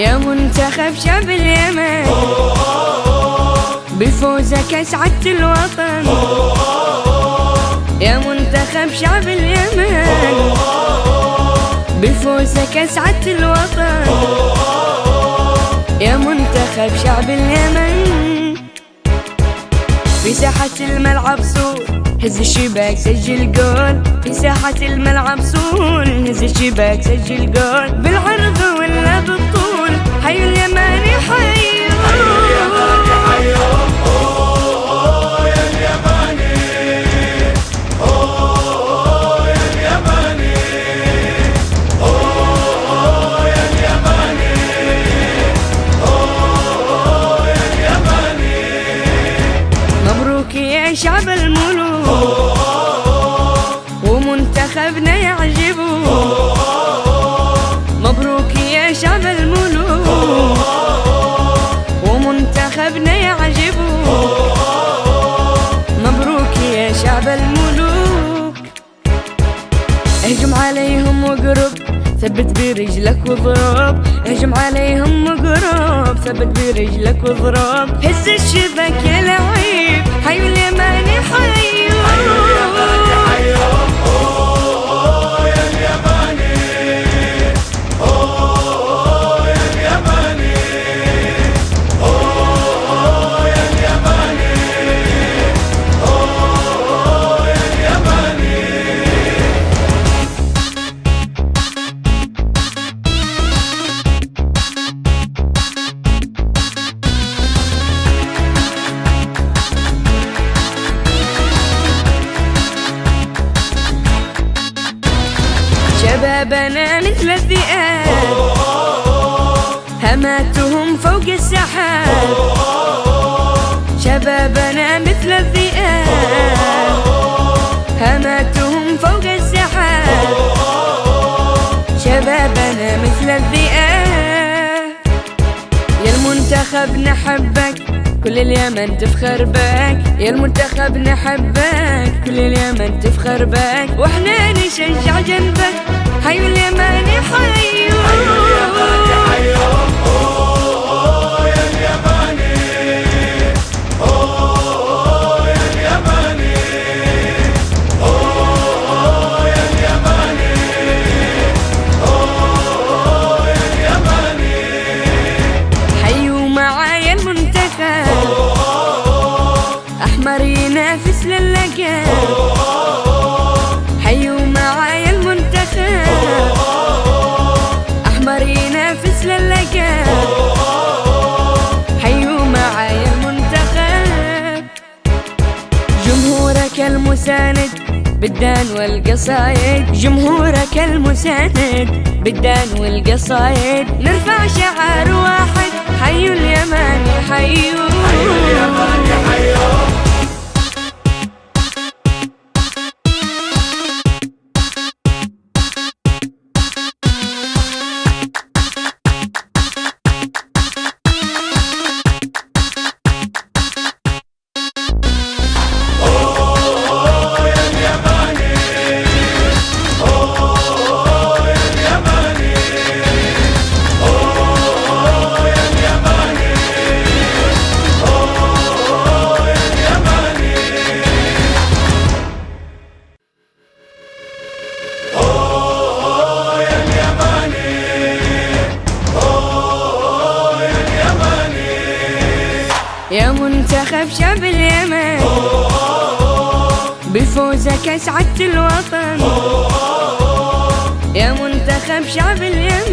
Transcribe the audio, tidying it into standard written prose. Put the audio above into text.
يا منتخب شعب اليمن بفوزك أسعدت الوطن. يا منتخب شعب اليمن بفوزك أسعدت الوطن. يا منتخب شعب اليمن في ساحة الملعب صول هز الشباك سجل جول. في ساحة الملعب صول هز الشباك سجل جول. بالعرض ولا بالطول حي اليماني حي يا شعب الملوك ومنتخبنا يعجبه. مبروك يا شعب الملوك ومنتخبنا يعجبه. مبروك يا شعب الملوك. اهجم عليهم واقرب ثبت برجلك واضرب. اهجم عليهم واقرب ثبت برجلك واضرب. هز الشباك يا لعيب حي اليماني حي شبابنا مثل الذئاب هماتهم فوق السحاب. شبابنا مثل الذئاب هماتهم فوق السحاب. شبابنا مثل الذئاب. يا المنتخب نحبك كل اليمن تفخر بك. يا المنتخب نحبك كل اليمن تفخر بك. واحنا نشجع جنبك حي اليماني حي حيوا معايا المنتخب أحمر ينافس للقب. حيوا معايا المنتخب أحمر ينافس للقب. حيوا معايا المنتخب. جمهورك المساند بالدان والقصايد. جمهورك المساند بالدان والقصايد. نرفع شعار واحد حي اليماني حي اليماني حي. يا منتخب شعب اليمن بفوزك أسعدت الوطن. يا منتخب شعب اليمن